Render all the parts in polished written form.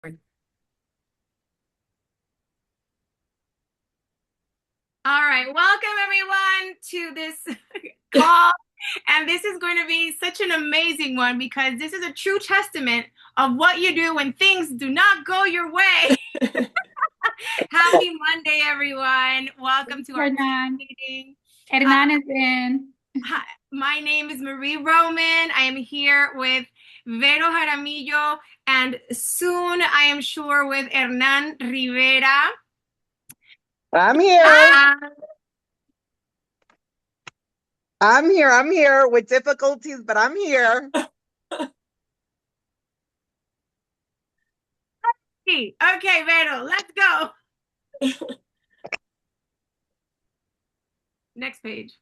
All right, welcome everyone to this call. And this is going to be such an amazing one because this is a true testament of what you do when things do not go your way. Happy Monday, everyone. Welcome to our Hernan. meeting. Uh, Hernan is in. Hi, my name is Marie Roman. I am here with Vero Jaramillo and soon I am sure with Hernan Rivera. I'm here. Ah, I'm here with difficulties, but I'm here. okay, Vero, let's go. Next page.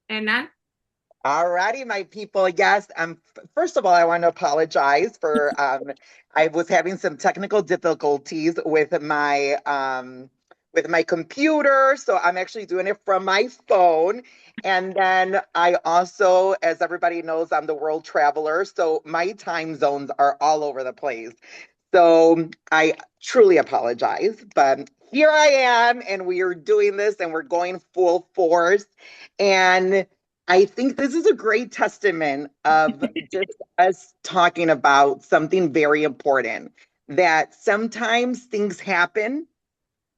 Hernan? All righty, my people. Yes, first of all, I want to apologize for I was having some technical difficulties with my computer, so I'm actually doing it from my phone. And then I also, as everybody knows, I'm the world traveler, so my time zones are all over the place. So I truly apologize, but here I am, and we are doing this, and we're going full force. And I think this is a great testament of just us talking about something very important, that sometimes things happen,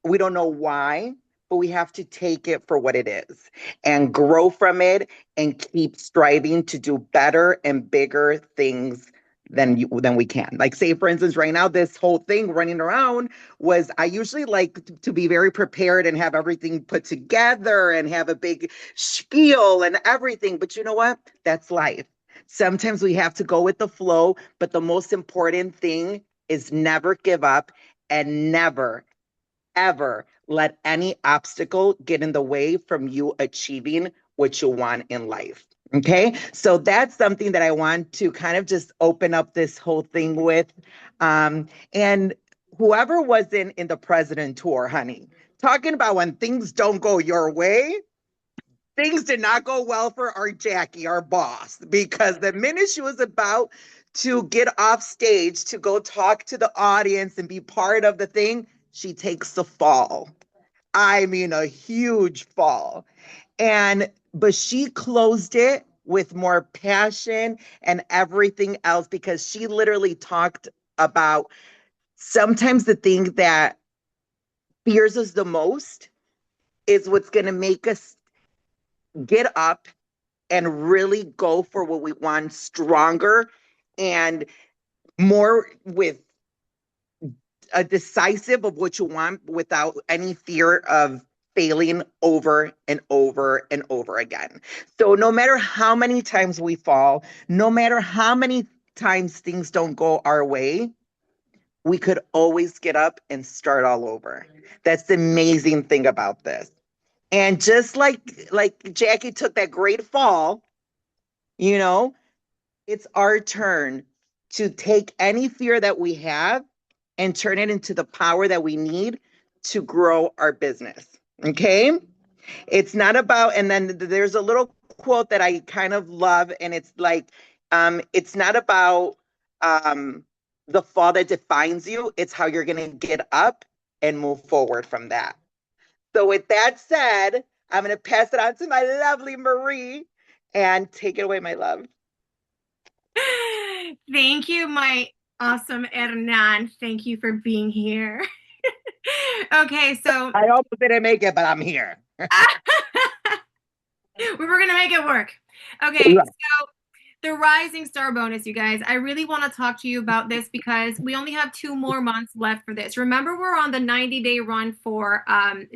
we don't know why, but we have to take it for what it is and grow from it and keep striving to do better and bigger things than we can. Like, say for instance, right now, this whole thing running around was, I usually like to be very prepared and have everything put together and have a big spiel and everything. But you know what? That's life. Sometimes we have to go with the flow, but the most important thing is never give up and never ever let any obstacle get in the way from you achieving what you want in life. Okay, so that's something that I want to kind of just open up this whole thing with. And whoever was in the president tour, honey, talking about when things don't go your way, things did not go well for our Jackie, our boss, because the minute she was about to get off stage to go talk to the audience and be part of the thing, she takes a fall. I mean, a huge fall. But she closed it with more passion and everything else because she literally talked about sometimes the thing that fears us the most is what's going to make us get up and really go for what we want stronger and more with a decisive of what you want without any fear of failing over and over and over again. So no matter how many times we fall, no matter how many times things don't go our way, we could always get up and start all over. That's the amazing thing about this. And just like Jackie took that great fall, you know, it's our turn to take any fear that we have and turn it into the power that we need to grow our business. Okay. It's not about, and then there's a little quote that I kind of love, and it's like, it's not about the fall that defines you, it's how you're going to get up and move forward from that. So, with that said, I'm going to pass it on to my lovely Marie and take it away, my love. Thank you, my awesome Hernan. Thank you for being here. Okay, so I almost didn't make it, but I'm here. we were gonna make it work. Okay, so the Rising Star bonus, you guys. I really want to talk to you about this because we only have 2 more months left for this. Remember, we're on the 90-day run for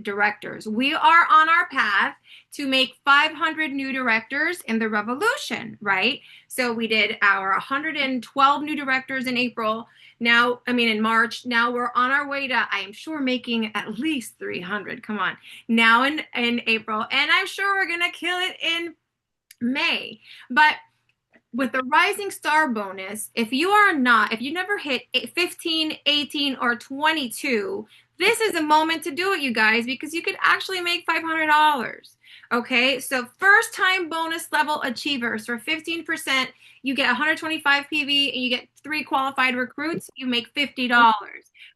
directors. We are on our path to make 500 new directors in the revolution, right? So we did our 112 new directors in April. Now, I mean, in March. Now we're on our way to, I am sure, making at least 300. Come on. Now in April. And I'm sure we're going to kill it in May. But with the Rising Star bonus, if you never hit 15, 18, or 22, this is a moment to do it, you guys, because you could actually make $500. Okay, so first time bonus level achievers for 15%, you get 125 PV and you get 3 qualified recruits, you make $50.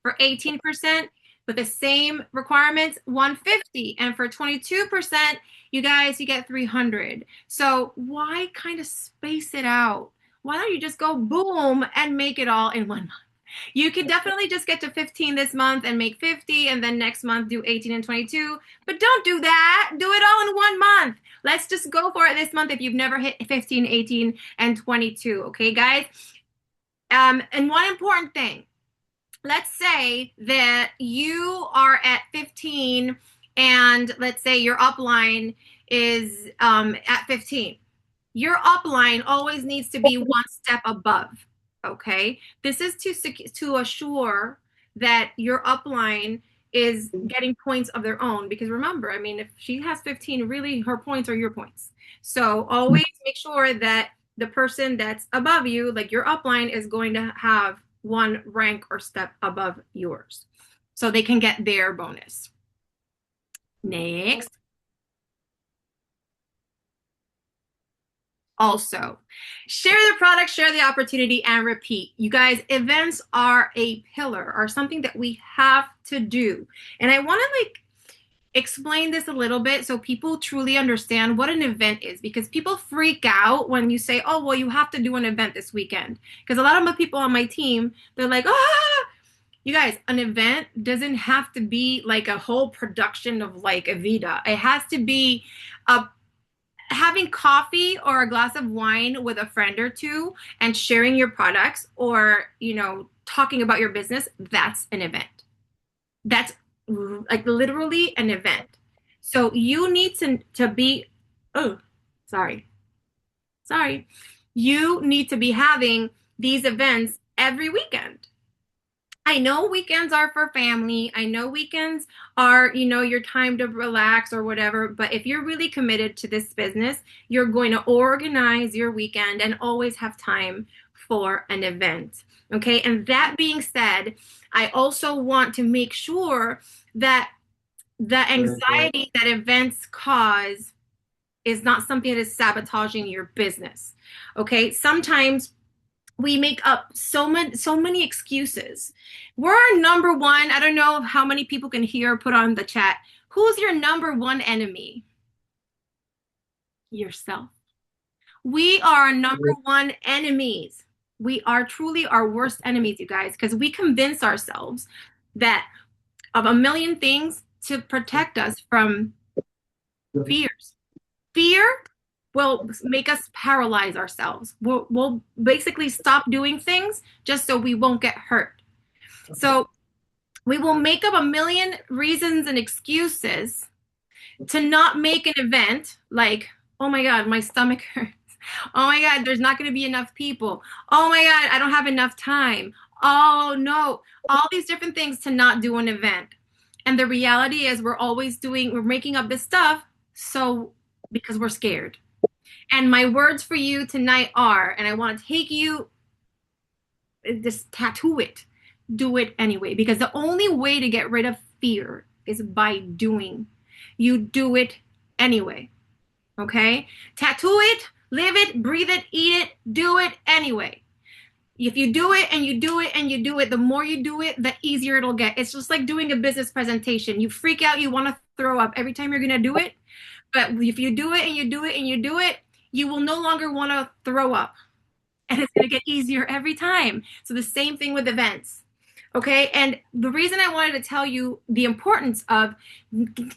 For 18%, with the same requirements, 150. And for 22%, you guys, you get 300. So why kind of space it out? Why don't you just go boom and make it all in 1 month? You could definitely just get to 15 this month and make 50, and then next month do 18 and 22. But don't do that. Do it all in 1 month. Let's just go for it this month if you've never hit 15, 18, and 22. Okay, guys? And one important thing. Let's say that you are at 15 and let's say your upline is at 15. Your upline always needs to be one step above. Okay, this is to assure that your upline is getting points of their own, because remember, I mean, if she has 15, really her points are your points. So always make sure that the person that's above you, like your upline, is going to have one rank or step above yours so they can get their bonus. Next. Also, share the product, share the opportunity, and repeat. You guys, events are a pillar, are something that we have to do. And I want to explain this a little bit so people truly understand what an event is, because people freak out when you say, oh, well, you have to do an event this weekend. Because a lot of the people on my team, they're like, ah, you guys, an event doesn't have to be like a whole production of like Evita. It has to be a having coffee or a glass of wine with a friend or two and sharing your products, or talking about your business. That's an event. That's like literally an event. So you need to be, oh, sorry you need to be having these events every weekend. I know weekends are for family. I know weekends are, your time to relax or whatever. But if you're really committed to this business, you're going to organize your weekend and always have time for an event. Okay. And that being said, I also want to make sure that the anxiety that events cause is not something that is sabotaging your business. Okay. Sometimes we make up so many excuses. We're our number one. I don't know how many people can hear or put on the chat. Who's your number one enemy? Yourself. We are our number one enemies. We are truly our worst enemies, you guys, because we convince ourselves that of a million things to protect us from fears. Fear will make us paralyze ourselves. We'll basically stop doing things just so we won't get hurt. So we will make up a million reasons and excuses to not make an event, like, oh my God, my stomach hurts. Oh my God, there's not going to be enough people. Oh my God, I don't have enough time. Oh no, all these different things to not do an event. And the reality is we're making up this stuff because we're scared. And my words for you tonight are, and I want to take you, just tattoo it, do it anyway, because the only way to get rid of fear is by doing. You do it anyway. Okay? Tattoo it, live it, breathe it, eat it, do it anyway. If you do it and you do it and you do it, the more you do it, the easier it'll get. It's just like doing a business presentation. You freak out, you want to throw up every time you're going to do it. But if you do it and you do it and you do it, you will no longer want to throw up. And it's going to get easier every time. So the same thing with events. Okay. And the reason I wanted to tell you the importance of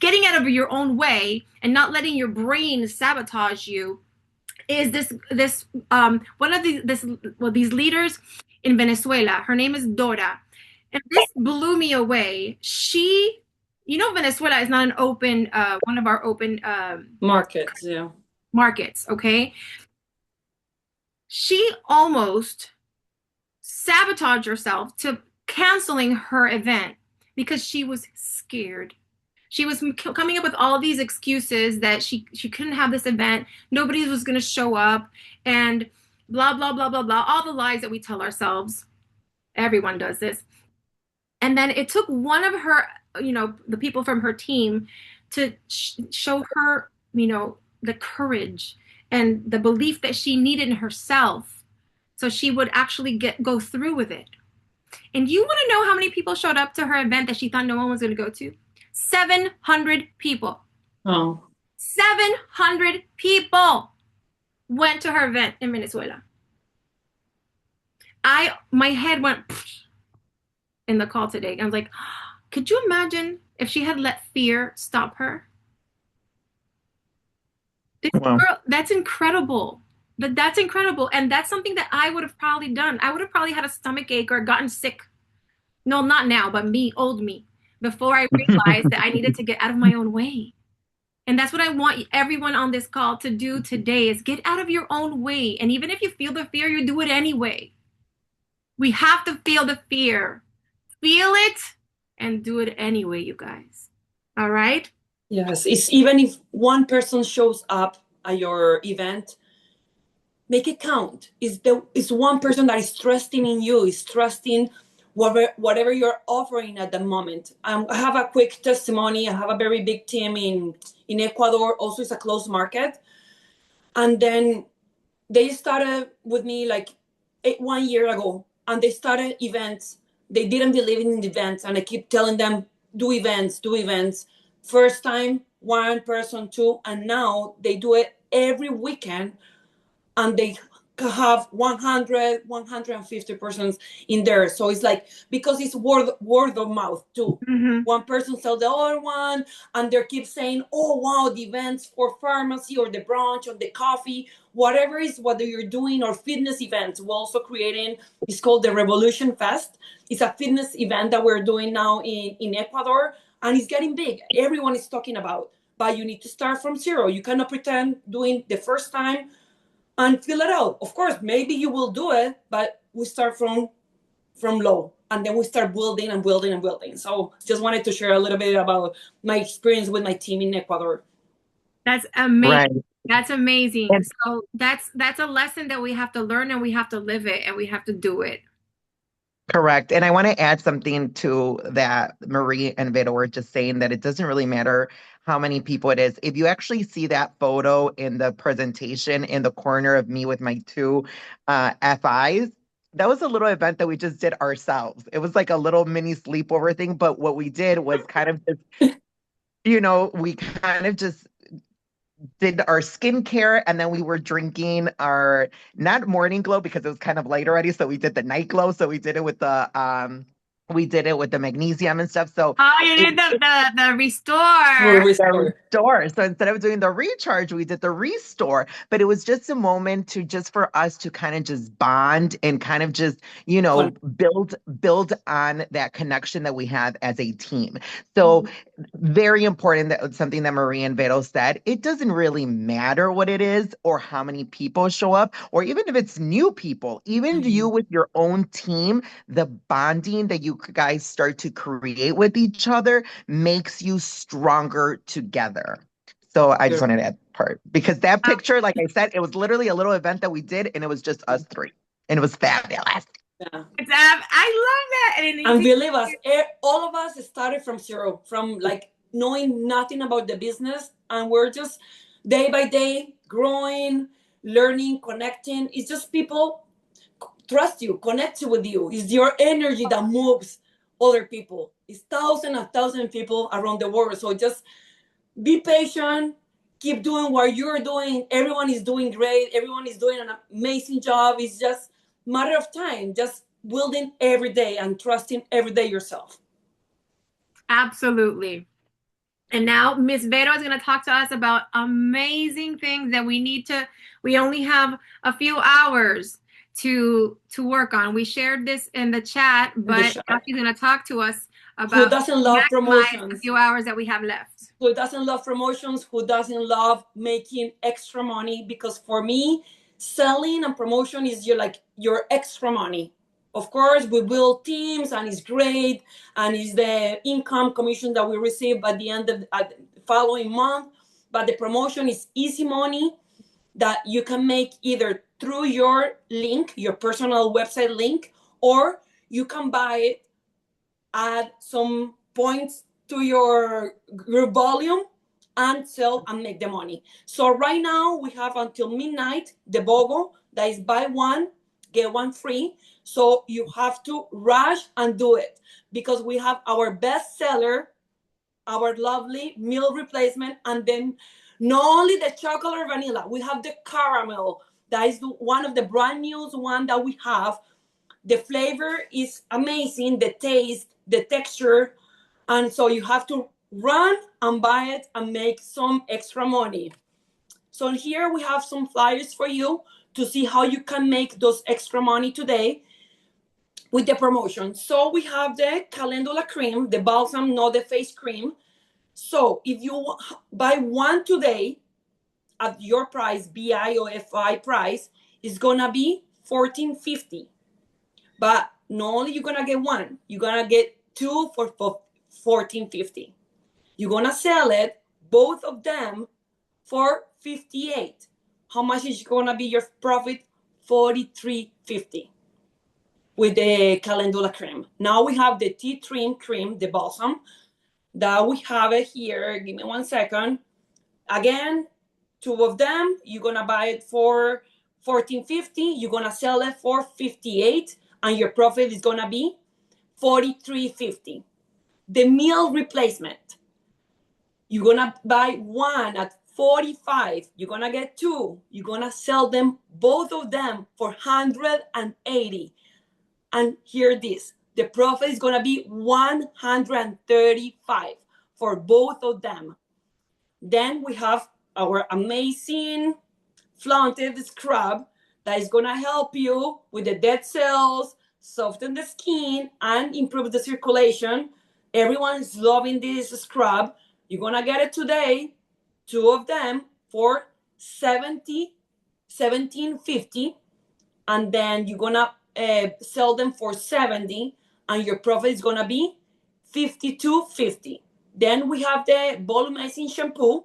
getting out of your own way and not letting your brain sabotage you is these leaders in Venezuela. Her name is Dora. And this blew me away. Venezuela is not an open, one of our open markets. Yeah. Markets. Okay. She almost sabotaged herself to canceling her event because she was scared. She was coming up with all these excuses that she couldn't have this event. Nobody was going to show up. And blah, blah, blah, blah, blah, all the lies that we tell ourselves. Everyone does this. And then it took one of her, the people from her team to show her, the courage and the belief that she needed in herself so she would actually go through with it. And you want to know how many people showed up to her event that she thought no one was going to go to? 700 people. Oh. 700 people went to her event in Venezuela. My head went in the call today. I was like, could you imagine if she had let fear stop her? Wow. Girl, that's incredible. That's incredible. And that's something that I would have probably done. I would have probably had a stomach ache or gotten sick. No, not now, but me, old me, before I realized that I needed to get out of my own way. And that's what I want everyone on this call to do today is get out of your own way. And even if you feel the fear, you do it anyway. We have to feel the fear. Feel it and do it anyway, you guys. All right? Yes, it's even if one person shows up at your event, make it count. It's one person that is trusting in you, is trusting whatever you're offering at the moment. I have a quick testimony. I have a very big team in Ecuador. Also, it's a closed market. And then they started with me like 1 year ago, and they started events. They didn't believe in the events, and I keep telling them, do events, do events. First time, one person, two, and now they do it every weekend, and they have 100, 150 persons in there. So it's like, because it's word of mouth too. Mm-hmm. One person tells the other one, and they keep saying, oh, wow, the events for pharmacy or the brunch or the coffee, whatever is what you're doing, or fitness events. We're also creating, it's called the Revolution Fest. It's a fitness event that we're doing now in Ecuador, and it's getting big. Everyone is talking about, but you need to start from zero. You cannot pretend doing the first time and fill it out. Of course, maybe you will do it, but we start from low, and then we start building and building and building. So just wanted to share a little bit about my experience with my team in Ecuador. That's amazing. Right. That's amazing. And- So that's a lesson that we have to learn, and we have to live it, and we have to do it. Correct. And I want to add something to that Marie and Vito were just saying, that it doesn't really matter how many people it is. If you actually see that photo in the presentation in the corner of me with my two FIs, that was a little event that we just did ourselves. It was like a little mini sleepover thing, but what we did was kind of just, we kind of just did our skincare, and then we were drinking our, not morning glow because it was kind of late already, so we did the night glow. So we did it with the magnesium and stuff. So Oh, you did the restore. the restore. So instead of doing the recharge, we did the restore. But it was just a moment for us to kind of just bond and kind of just, build on that connection that we have as a team. So very important, that something that Marie and Vero said, it doesn't really matter what it is or how many people show up, or even if it's new people, even you with your own team, the bonding that you guys start to create with each other makes you stronger together. So I just wanted to add that part, because that picture, like I said, it was literally a little event that we did, and it was just us three, and it was fabulous. Yeah. I love that. And believe us, all of us started from zero, from like knowing nothing about the business, and we're just day by day growing, learning, connecting. It's just people trust you, connect with you. It's your energy that moves other people. It's thousands and thousands of people around the world. So just be patient, keep doing what you're doing. Everyone is doing great. Everyone is doing an amazing job. It's just a matter of time. Just building every day and trusting every day yourself. Absolutely. And now Miss Vero is going to talk to us about amazing things that we only have a few hours to work on. We shared this in the chat, but now she's going to talk to us about who doesn't love promotions. The few hours that we have left. Who doesn't love promotions, who doesn't love making extra money, because for me, selling and promotion is your extra money. Of course, we build teams, and it's great, and it's the income commission that we receive at the end of the following month. But the promotion is easy money that you can make either through your link, your personal website link, or you can buy it, add some points to your group volume, and sell and make the money. So right now we have until midnight the BOGO that is buy one, get one free. So you have to rush and do it because we have our best seller, our lovely meal replacement, and then not only the chocolate or vanilla, we have the caramel. That is one of the brand new one that we have. The flavor is amazing, the taste, the texture, and so you have to run and buy it and make some extra money. So here we have some flyers for you to see how you can make those extra money today with the promotion. So we have the Calendula cream, the balsam, not the face cream. So if you buy one today at your price, BIOFI price, is gonna be $14.50. But not only you're gonna get one, you're gonna get two for $14.50. You're gonna sell it, both of them, for $58. How much is gonna be your profit? $43.50 with the Calendula cream. Now we have the tea tree cream, the balsam, that we have it here. Give me 1 second. Again, two of them, you're gonna buy it for $14.50. You're gonna sell it for $58, and your profit is gonna be $43.50. The meal replacement, you're gonna buy one at $45. You're gonna get two. You're gonna sell them, both of them, for $180. And hear this, the profit is gonna be $135 for both of them. Then we have our amazing flaunted scrub that is gonna help you with the dead cells, soften the skin, and improve the circulation. Everyone is loving this scrub. You're gonna get it today, two of them, for $17.50, and then you're gonna sell them for $70, and your profit is gonna be $52.50. Then we have the volumizing shampoo.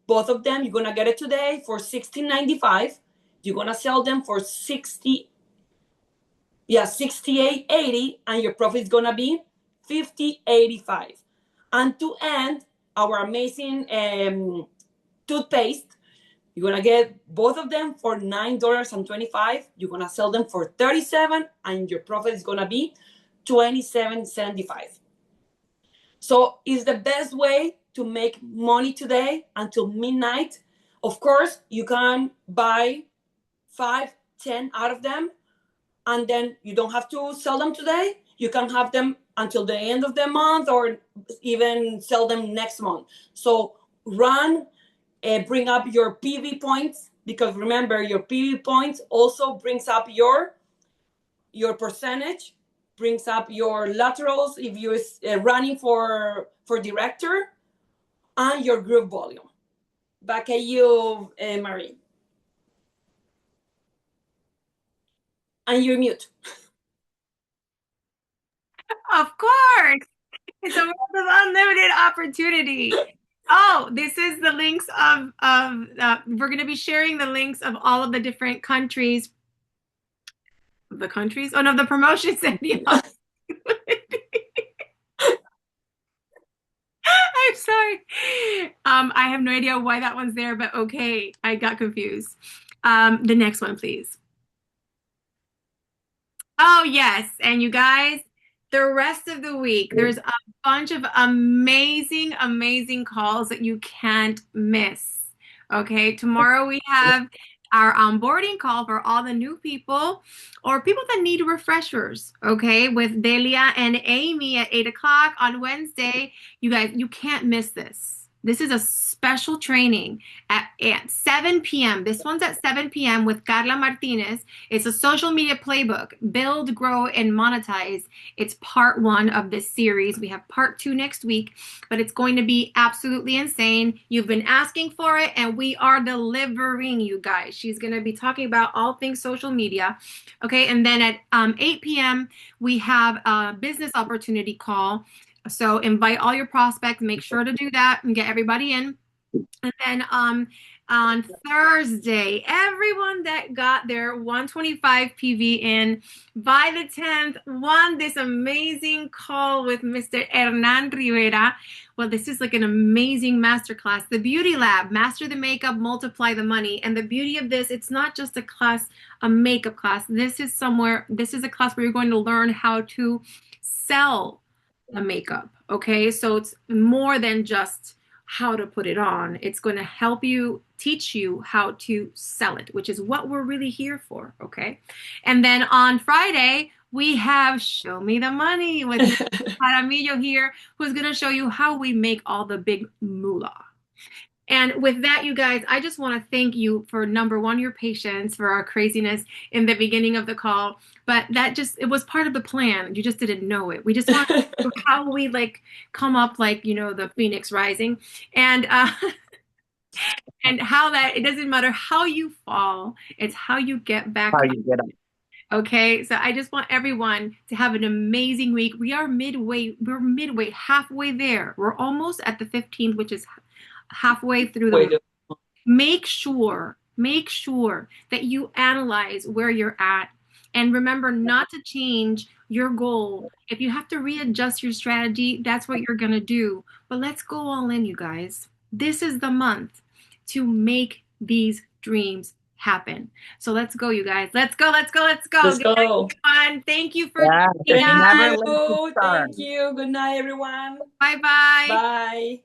Both of them, you're gonna get it today for $16.95. You're gonna sell them for $68.80, and your profit is gonna be $50.85. And to end, our amazing toothpaste, you're gonna get both of them for $9.25. You're gonna sell them for $37, and your profit is gonna be $27.75. So it's the best way to make money today until midnight. Of course, you can buy 5, 10 out of them, and then you don't have to sell them today. You can have them until the end of the month, or even sell them next month. So run, bring up your PV points, because remember, your PV points also brings up your percentage, brings up your laterals if you're running for director, and your group volume. Back at you, Marie. And you're mute. Of course. It's a world of unlimited opportunity. Oh, this is the links of we're going to be sharing the links of all of the different countries. The countries? Oh no, the promotions that I'm sorry. I have no idea why that one's there, but okay, I got confused. The next one, please. Oh, yes. And you guys, the rest of the week, there's a bunch of amazing, amazing calls that you can't miss. Okay, tomorrow we have our onboarding call for all the new people or people that need refreshers, okay, with Delia and Amy at 8 o'clock on Wednesday. You guys, you can't miss this. This is a special training at 7 p.m. This one's at 7 p.m. with Carla Martinez. It's a social media playbook, build, grow, and monetize. It's part 1 of this series. We have part 2 next week, but it's going to be absolutely insane. You've been asking for it, and we are delivering, you guys. She's going to be talking about all things social media. Okay, and then at 8 p.m., we have a business opportunity call. So invite all your prospects, make sure to do that and get everybody in. And then on Thursday. Everyone that got their 125 PV in by the 10th won this amazing call with Mr. Hernan Rivera. Well, this is like an amazing masterclass. The Beauty Lab, master the makeup, multiply the money. And the beauty of this, it's not just a class, a makeup class. This is a class where you're going to learn how to sell the makeup. Okay, so it's more than just how to put it on. It's going to help you, teach you how to sell it, which is what we're really here for. Okay, and then on Friday we have Show Me the Money with Jaramillo here, who's going to show you how we make all the big moolah. And with that, you guys, I just want to thank you for number one, your patience for our craziness in the beginning of the call. But it was part of the plan. You just didn't know it. We just want to know how we like come up like, the Phoenix rising and and how that it doesn't matter how you fall, it's how you get back How up. you get up. Okay, so I just want everyone to have an amazing week. We're midway, halfway there. We're almost at the 15th, which is halfway through the month. Make sure that you analyze where you're at, and remember not to change your goal. If you have to readjust your strategy, that's what you're going to do. But let's go all in, you guys. This is the month to make these dreams happen. So let's go, you guys. Let's go. Let's go. Thank you for Yeah, being never here. let it start. Thank you. Good night, everyone. Bye-bye. Bye.